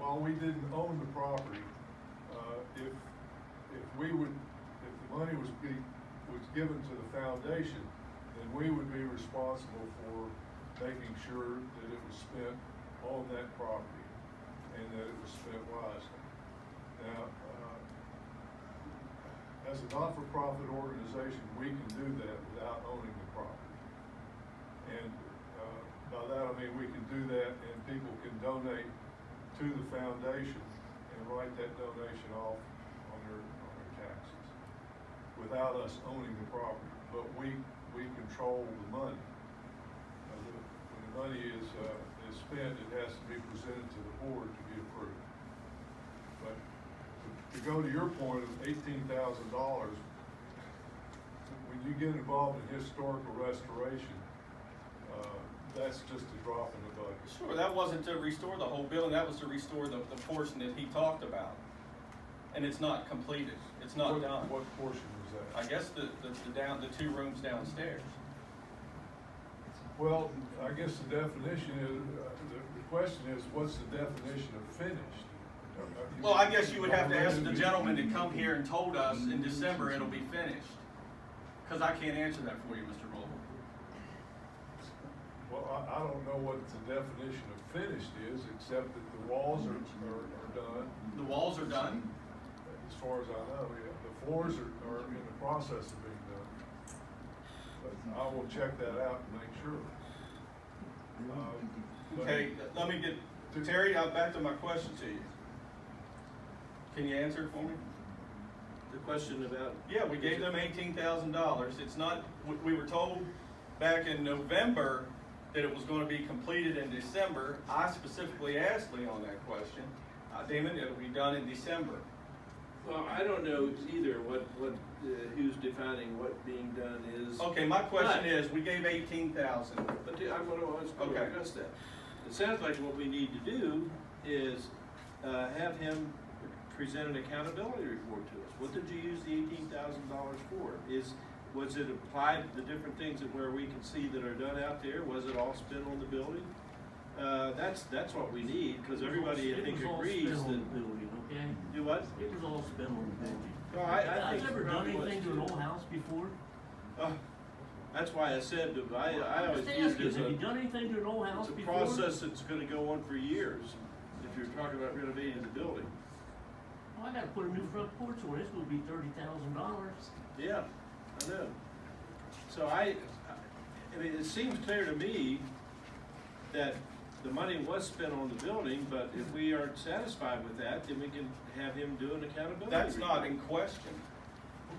while we didn't own the property, if the money was given to the foundation, then we would be responsible for making sure that it was spent on that property and that it was spent wisely. Now, as a not-for-profit organization, we can do that without owning the property. And by that I mean we can do that and people can donate to the foundation and write that donation off on their taxes without us owning the property. But we control the money. When the money is spent, it has to be presented to the board to be approved. But to go to your point of $18,000, when you get involved in historical restoration, that's just a drop in the bucket. Sure, that wasn't to restore the whole building, that was to restore the portion that he talked about. And it's not completed, it's not done. What portion was that? I guess the 2 rooms downstairs. Well, I guess the definition is, the question is, what's the definition of finished? Well, I guess you would have to ask the gentleman that come here and told us in December it'll be finished. Because I can't answer that for you, Mr. Roleff. Well, I don't know what the definition of finished is, except that the walls are done. The walls are done? As far as I know, yeah. The floors are in the process of being done. But I will check that out and make sure. Okay, let me get, Terry, back to my question to you. Can you answer it for me? The question about? Yeah, we gave them $18,000. It's not, we were told back in November that it was going to be completed in December. I specifically asked Leon that question. Damon, it'll be done in December. Well, I don't know either who's defining what being done is. Okay, my question is, we gave $18,000. But I'm going to Okay. address that. It sounds like what we need to do is have him present an accountability report to us. What did you use the $18,000 for? Was it applied to the different things where we can see that are done out there? Was it all spent on the building? That's what we need, because everybody I think agrees that. Building, okay? Do what? It was all spent on the building. No, I I've think never it done probably anything to was an too. old house before. That's why I said that I always Just viewed ask it you, as have you done anything to an old house it's a before? process that's going to go on for years. If you're talking about renovating the building. Well, I gotta put a new front porch on, it's gonna be $30,000. Yeah, I know. So I mean, it seems clear to me that the money was spent on the building, but if we aren't satisfied with that, then we can have him do an accountability. That's not report. in question.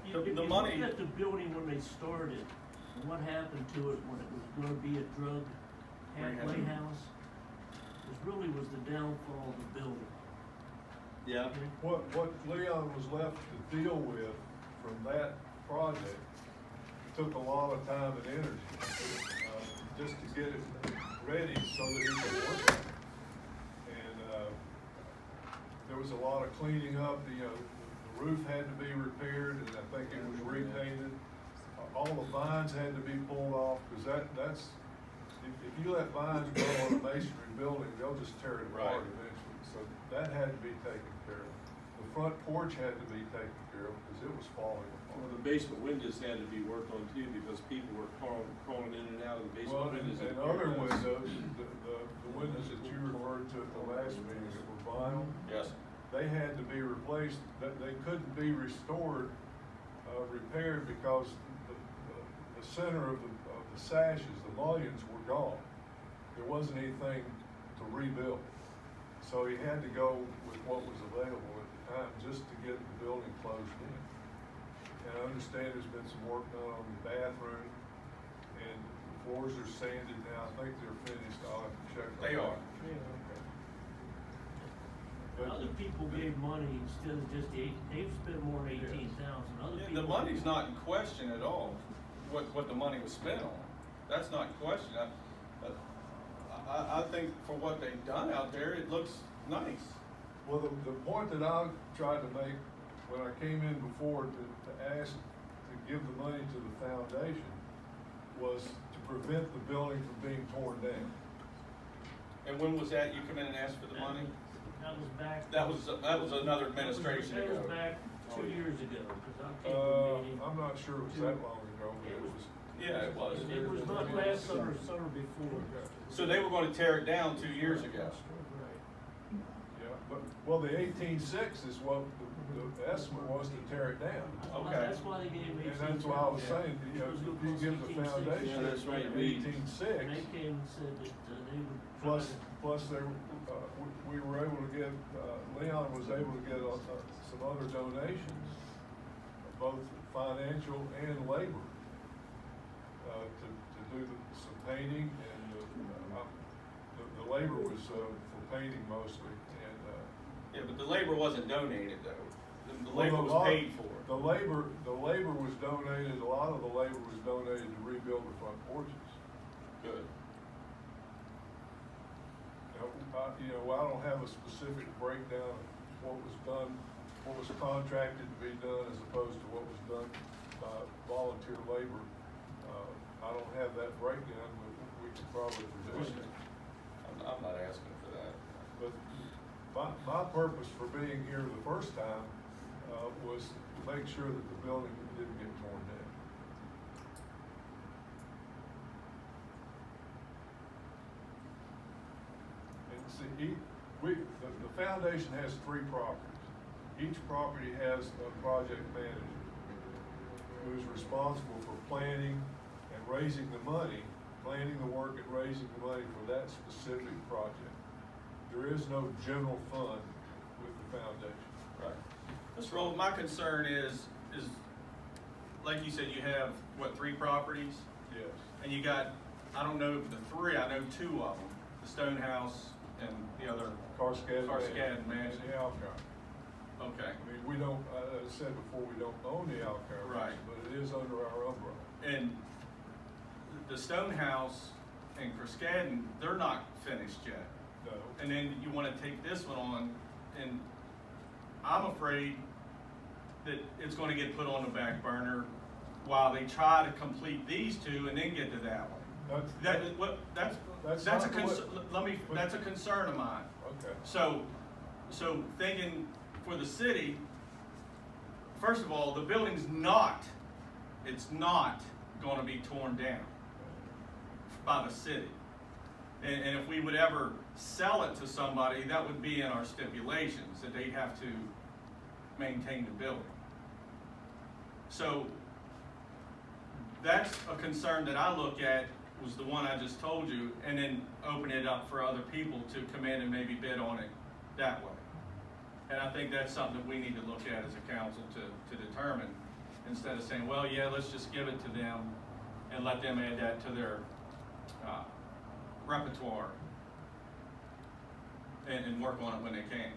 If The you money- look at the building when they started, and what happened to it when it was gonna be a drug halfway house, was the downfall of the building. Yeah. Okay? What Leon was left to deal with from that project took a lot of time and energy, just to get it ready so that he could work on it. And, there was a lot of cleaning up, the roof had to be repaired, and I think it was repainted. All the vines had to be pulled off, because that's, if you let vines grow on a masonry building, they'll just tear it apart Right. eventually. So that had to be taken care of. The front porch had to be taken care of, because it was falling Well, apart. the basement windows had to be worked on too, because people were crawling in and out of the basement Well, and windows. other windows, the windows that you referred to at the last meeting that were vinyl, Yes. they had to be replaced, that they couldn't be restored, repaired, because the center of the sashes, the mullions were gone. There wasn't anything to rebuild. So he had to go with what was available at the time, just to get the building closed in. And I understand there's been some work done on the bathroom, and the floors are sanded now. I think they're finished. I'll have to check on that. They are. But- Other people gave money instead of just they've spent more than 18,000. Other Yeah, people. the money's not in question at all, what the money was spent on. That's not in question. I think for what they've done out there, it looks nice. Well, the point that I tried to make when I came in before to ask to give the money to the foundation was to prevent the building from being torn down. And when was that you come in and asked for the money? That was back. That was another administration That ago. was back Oh, 2 yeah. years ago, cause I came to a meeting. I'm not sure it was that long ago, but it was. Yeah, it was. It was not last summer, summer before. So they were gonna tear it down 2 years ago. Right. Yeah, but, well, the 18.6 is what the estimate was to tear it down. Okay. That's why they gave me. And that's why I was saying, you know, you give the foundation. Yeah, that's right, we- 18.6. And they came and said that they would. Plus they were, we were able to get, Leon was able to get some other donations, both financial and labor, to do some painting, and the labor was for painting mostly, and. Yeah, but the labor wasn't donated though. The Well, labor a was lot- paid for. The labor was donated, a lot of the labor was donated to rebuild the front porches. Good. You know, I don't have a specific breakdown of what was done, what was contracted to be done as opposed to what was done by volunteer labor. I don't have that breakdown, but we could probably produce it. I'm not asking for that. But my purpose for being here the first time, was to make sure that the building didn't get torn down. And see, the foundation has 3 properties. Each property has a project manager who's responsible for planning and raising the money, planning the work and raising the money for that specific project. There is no general fund with the foundation. Right. Mr. Roll, my concern is, like you said, you have, what, 3 properties? Yes. And you got, I don't know the 3, I know 2 of them, the Stone House and the other. Cascade Cascade Mansion. And the Alkire. Okay. I mean, we don't, as I said before, we don't own the Alkire Right. Mansion, but it is under our umbrella. And the Stone House and Cascade, they're not finished yet. No. And then you wanna take this one on, and I'm afraid that it's gonna get put on the back burner while they try to complete these 2 and then get to that one. That's That's a not the way- that's a concern of mine. Okay. So thinking for the city, first of all, the building's it's not gonna be torn down by the city. And if we would ever sell it to somebody, that would be in our stipulations, that they'd have to maintain the building. So that's a concern that I look at, was the one I just told you, and then open it up for other people to come in and maybe bid on it that way. And I think that's something that we need to look at as a council to determine, instead of saying, well, yeah, let's just give it to them and let them add that to their repertoire and work on it when they can.